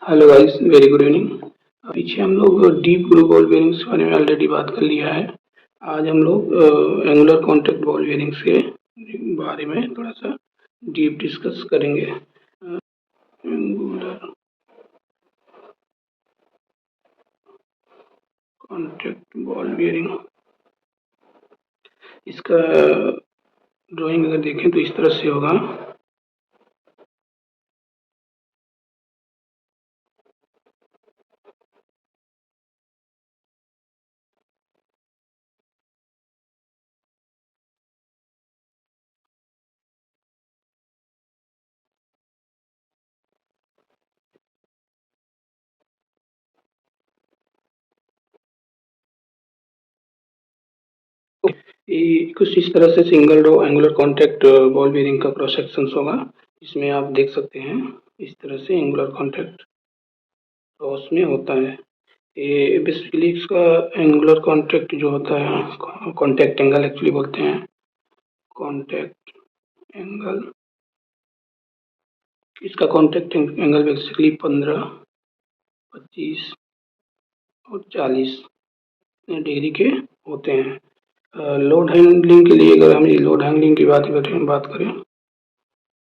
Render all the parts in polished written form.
Hello guys, very good evening. पीछे हम लोग डीप ग्रू बॉल बेयरिंग्स के बारे में ऑलरेडी बात कर लिया है। आज हम लोग एंगुलर कॉन्टैक्ट बॉल बेयरिंग्स के बारे में थोड़ा सा डीप डिस्कस करेंगे। एंगुलर कॉन्टैक्ट बॉल बेयरिंग, इसका ड्राइंग अगर देखें तो इस तरह से होगा। ये कुछ इस तरह से single row angular contact ball bearing का क्रॉस सेक्शन होगा। इसमें आप देख सकते हैं इस तरह से एंगुलर कॉन्टैक्ट क्रॉस में होता है। ये बेसिकली इसका एंगुलर कॉन्टैक्ट जो होता है, कॉन्टैक्ट एंगल एक्चुअली बोलते हैं। कॉन्टैक्ट एंगल, इसका कॉन्टैक्ट एंगल बेसिकली 15, 25 और 40 डिग्री के होते हैं। लोड हैंडलिंग के लिए, अगर हम ये लोड हैंडलिंग की बात करें,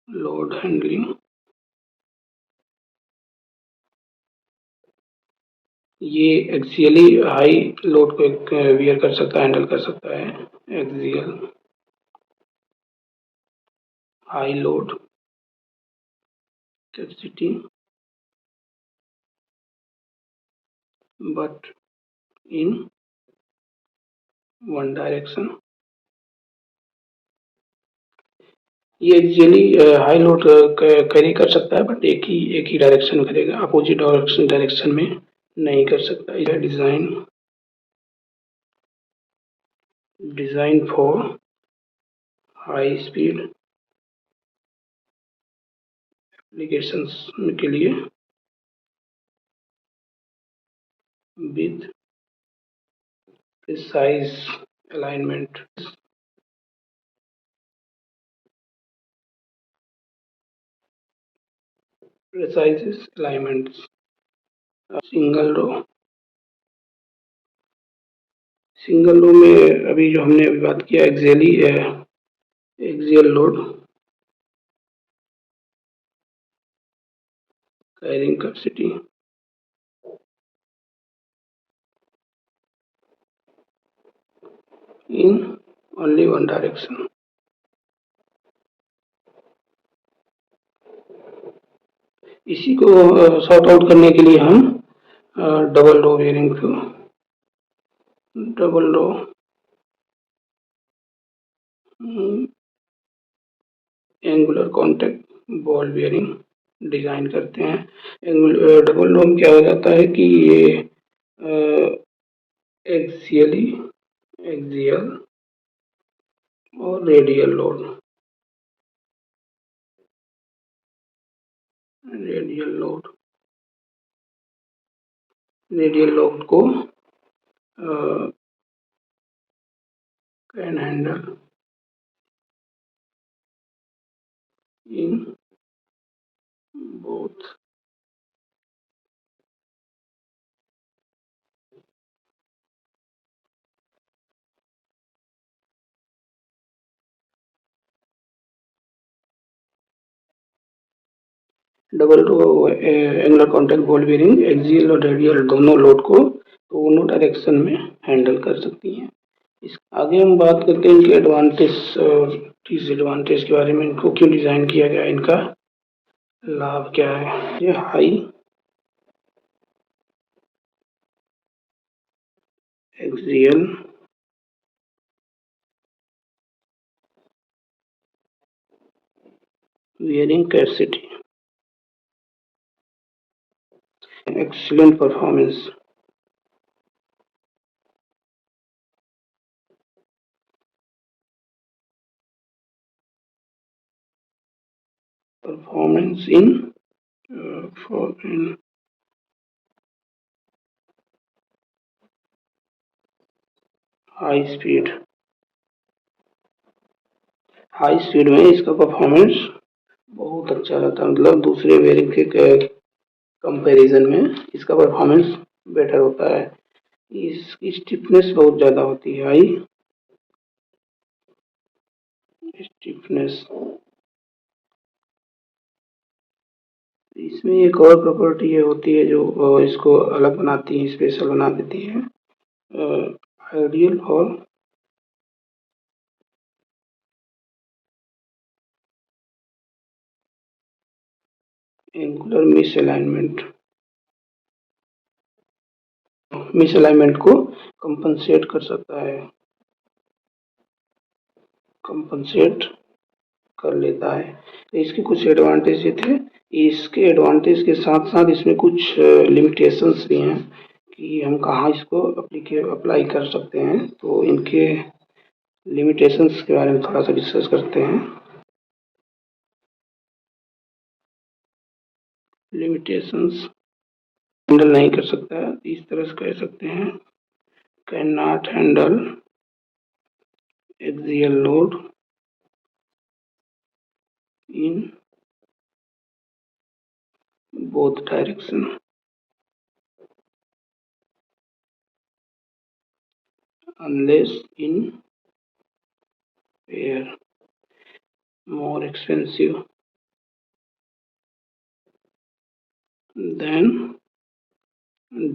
लोड हैंडलिंग, ये एक्सियली हाई लोड को वियर कर सकता है, हैंडल कर सकता है। Axial high load capacity, but in one direction. ये एक्चुअली हाई लोड कैरी कर सकता है, बट एक ही डायरेक्शन करेगा, अपोजिट डायरेक्शन में नहीं कर सकता। यह design for high speed applications के लिए with precise alignment. Precise alignment. Single row, single row में अभी जो हमने अभी बात किया, axial load carrying capacity in only one direction. इसी को सॉर्ट आउट करने के लिए हम डबल रो बेयरिंग को, double row angular contact ball bearing design करते हैं। डबल रो में क्या हो जाता है कि ये एक्सियली एक्सियल और रेडियल लोड रेडियल लोड को can handle in both. Double row angular contact ball bearing axial और रेडियल दोनों लोड को दोनों डायरेक्शन में हैंडल कर सकती हैं। इस आगे हम बात करते हैं इनके एडवांटेज और डिसएडवांटेज के बारे में। इनको क्यों डिजाइन किया गया, इनका लाभ क्या है। ये high axial bearing capacity, excellent performance in for in high speed में इसका परफॉर्मेंस बहुत अच्छा रहता है। मतलब दूसरे बेयरिंग के कंपैरिजन में इसका परफॉर्मेंस बेटर होता है। इसकी स्टिफनेस बहुत ज़्यादा होती है, हाई स्टिफनेस। इसमें एक और प्रॉपर्टी ये होती है जो इसको अलग बनाती है, स्पेशल बना देती है। आइडियल और एंगुलर मिसअलाइनमेंट को कंपनसेट कर सकता है, कंपनसेट कर लेता है। तो इसके कुछ एडवांटेज ये थे। इसके एडवांटेज के साथ साथ इसमें कुछ लिमिटेशंस भी हैं कि हम कहाँ इसको अप्लाई कर सकते हैं। तो इनके लिमिटेशंस के बारे में थोड़ा सा डिस्कस करते हैं। लिमिटेशंस हैंडल नहीं कर सकता है, इस तरह से कह सकते हैं, can not handle axial load in both direction unless in pair, more expensive than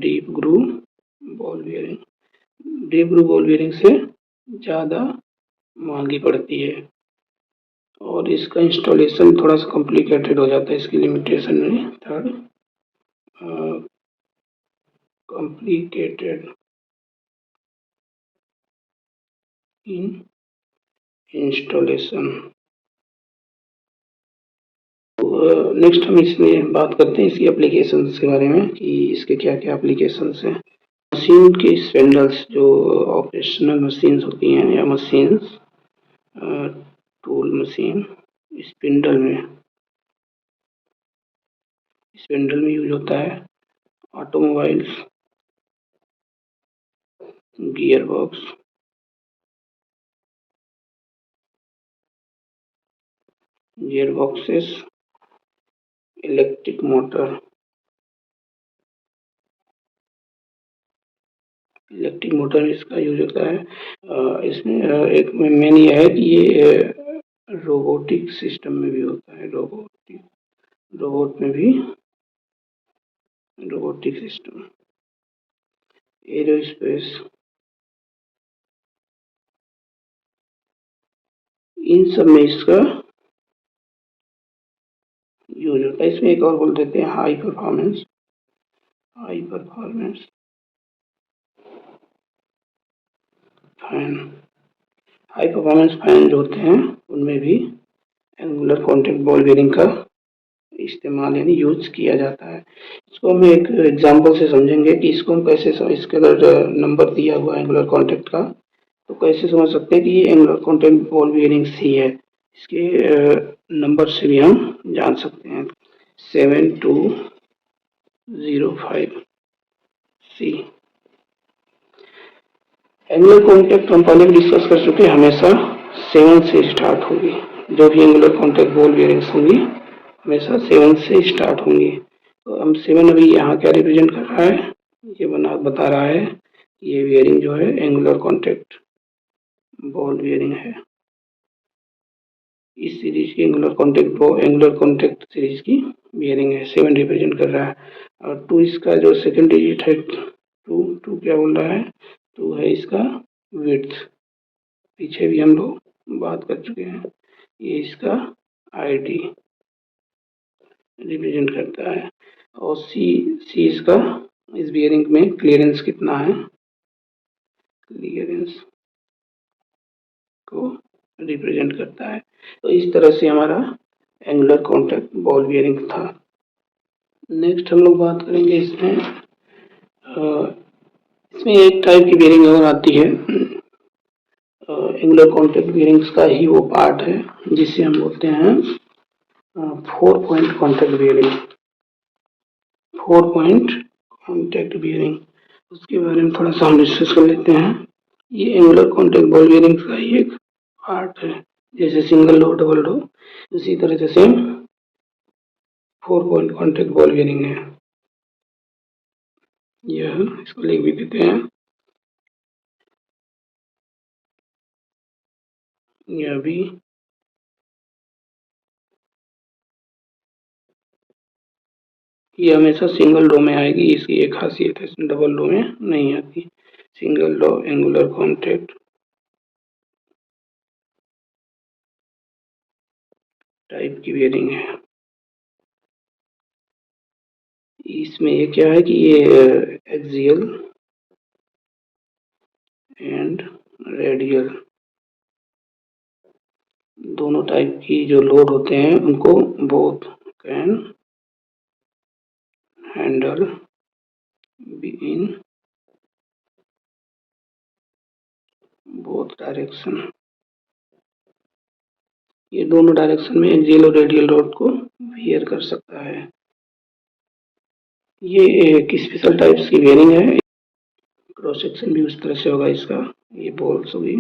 deep groove ball bearing. Deep groove ball bearing से ज़्यादा महंगी पड़ती है और इसका इंस्टॉलेशन थोड़ा सा कॉम्प्लिकेटेड हो जाता है। इसकी लिमिटेशन में third, complicated in installation. Next हम इसमें बात करते हैं इसकी एप्लीकेशंस के बारे में कि इसके क्या क्या एप्लीकेशंस हैं। मशीन के स्पेंडल्स जो ऑपरेशनल मशीन्स होती हैं या मशीन्स, टूल मशीन स्पिंडल में यूज होता है। Automobiles, gear boxes, electric motor इसका यूज होता है। इसमें एक मेन ये है कि ये रोबोटिक सिस्टम में भी होता है, रोबोट में भी रोबोटिक सिस्टम। एरोस्पेस, इन सब में इसका यूज होता है। इसमें एक और बोल देते हैं high performance fan. High performance fan जो होते हैं उनमें भी एंगुलर कॉन्टैक्ट बॉल बेयरिंग का इस्तेमाल यानी यूज किया जाता है। इसको हम एक एग्जांपल से समझेंगे कि इसको हम कैसे इसके अगर नंबर दिया हुआ है एंगुलर कॉन्टैक्ट का तो कैसे समझ सकते हैं कि ये एंगुलर कॉन्टैक्ट बॉल बेयरिंग सी है। इसके नंबर से भी हम जान सकते हैं। 7205 सी। एंगुलर कॉन्टैक्ट हम पहले भी डिस्कस कर चुके हैं, हमेशा 7 से स्टार्ट होगी। जो भी एंगुलर कॉन्टैक्ट बॉल बेयरिंग्स होंगी हमेशा 7 से स्टार्ट होंगी। तो हम 7 अभी यहाँ क्या रिप्रेजेंट कर रहा है, ये बता रहा है ये बेयरिंग जो है एंगुलर कॉन्टैक्ट बॉल बेयरिंग है। इस सीरीज की एंगुलर कॉन्टैक्ट सीरीज की बेयरिंग है, 7 रिप्रेजेंट कर रहा है। और 2 इसका जो सेकंड डिजिट है, 2 क्या बोल रहा है, 2 है इसका विड्थ। पीछे भी हम लोग बात कर चुके हैं। ये इसका आईडी रिप्रेजेंट करता है। और सी इसका इस बेयरिंग में क्लियरेंस कितना है, क्लियरेंस को रिप्रेजेंट करता है। तो इस तरह से हमारा एंगुलर कॉन्टैक्ट बॉल बेयरिंग था। नेक्स्ट हम लोग बात करेंगे इसमें एक टाइप की बेयरिंग और आती है। एंगुलर कॉन्टैक्ट बेयरिंग्स का ही वो पार्ट है जिसे हम बोलते हैं 4 point contact bearing. 4 point contact bearing, उसके बारे में थोड़ा सा हम डिस्कस कर लेते हैं। ये एंगुलर कॉन्टैक्ट बॉल बेयरिंग का ही एक पार्ट है। जैसे सिंगल लो, डबल लो, उसी तरह से same 4 point contact ball bearing है। यह इसको लिख भी देते हैं। यह भी ये हमेशा सिंगल रो में आएगी, इसकी एक खासियत है, डबल रो में नहीं आती। Single row angular contact type की बेयरिंग है। इसमें ये क्या है कि ये एक्सियल एंड रेडियल दोनों टाइप की जो लोड होते हैं उनको both can handle be in both direction. ये दोनों डायरेक्शन में एक्सियल और रेडियल लोड को बियर कर सकता है। ये एक स्पेशल टाइप्स की बेयरिंग है। क्रॉस सेक्शन भी उस तरह से होगा इसका, ये बॉल्स होगी।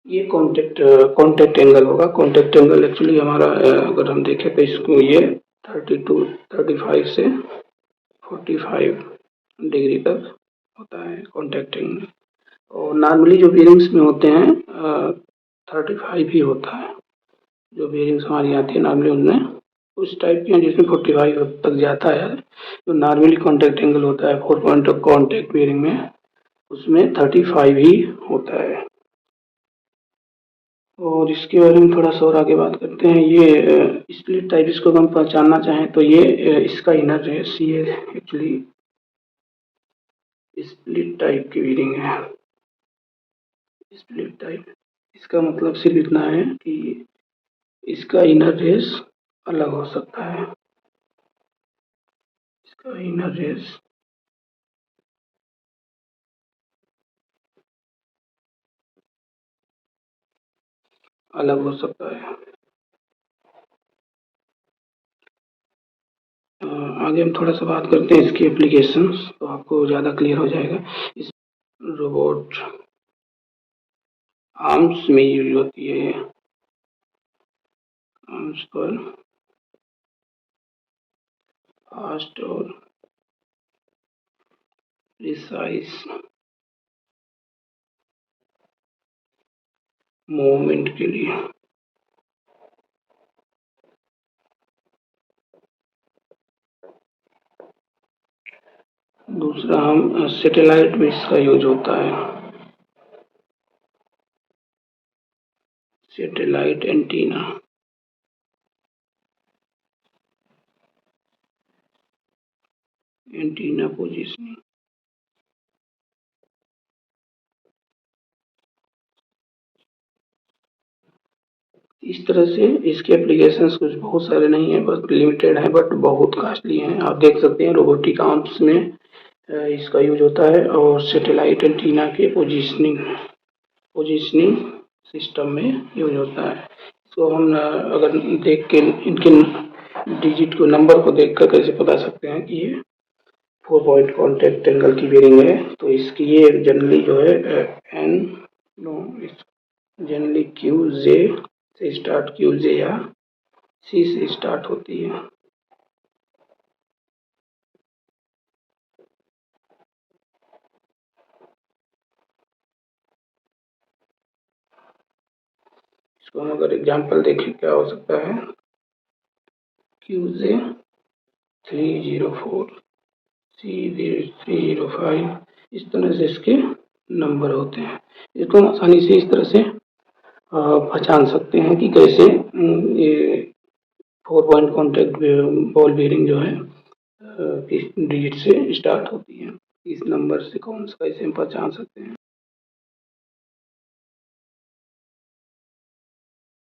ये कॉन्टैक्ट एंगल होगा। कॉन्टैक्ट एंगल एक्चुअली हमारा अगर हम देखें तो इसको ये 35 से 45 डिग्री तक होता है कॉन्टैक्ट एंगल। और नॉर्मली जो बेयरिंग्स में होते हैं 35 ही होता है। जो बेयरिंग्स हमारी आती है नॉर्मली उनमें उस टाइप की हैं जिसमें 45 तक जाता है। जो नॉर्मली कॉन्टैक्ट एंगल होता है 4 पॉइंट कॉन्टैक्ट बेयरिंग में, उसमें 35 ही होता है। और इसके बारे में थोड़ा सा और आगे बात करते हैं। ये स्प्लिट टाइप, इसको हम पहचानना चाहें तो ये इसका इनर रेस ये एक्चुअली स्प्लिट टाइप की बेयरिंग है। स्प्लिट टाइप, इसका मतलब सिर्फ इतना है कि इसका इनर रेस अलग हो सकता है। इसका इनर रेस अलग हो सकता है। आगे हम थोड़ा सा बात करते हैं इसकी एप्लीकेशंस, तो आपको ज़्यादा क्लियर हो जाएगा। इस रोबोट आर्म्स में यूज होती है। आर्म्स पर फास्ट और प्रिसाइज मूवमेंट के लिए। दूसरा हम सैटेलाइट में इसका यूज होता है। Satellite antenna, antenna positioning. इस तरह से इसके एप्लीकेशंस कुछ बहुत सारे नहीं है, बस लिमिटेड है, बट बहुत कॉस्टली हैं। आप देख सकते हैं रोबोटिक आर्म्स में इसका यूज होता है और सैटेलाइट एंटीना के पोजीशनिंग सिस्टम में यूज होता है। इसको हम अगर देख के इनके डिजिट को, नंबर को देखकर कैसे बता सकते हैं कि ये 4 पॉइंट कॉन्टैक्ट एंगल की बेयरिंग है। तो इसकी ये जनरली जो है एन नो जनरली क्यू जे से स्टार्ट, क्यू जे या सी से स्टार्ट होती है। इसको हम अगर एग्जांपल देखें क्या हो सकता है, क्यू जे 304 सी 305, इस तरह से इसके नंबर होते हैं। इसको हम आसानी से इस तरह से पहचान सकते हैं कि कैसे ये 4 पॉइंट कॉन्टैक्ट बॉल बेयरिंग जो है किस डिजिट से स्टार्ट होती है। इस नंबर से कौन सा कैसे हम पहचान सकते हैं।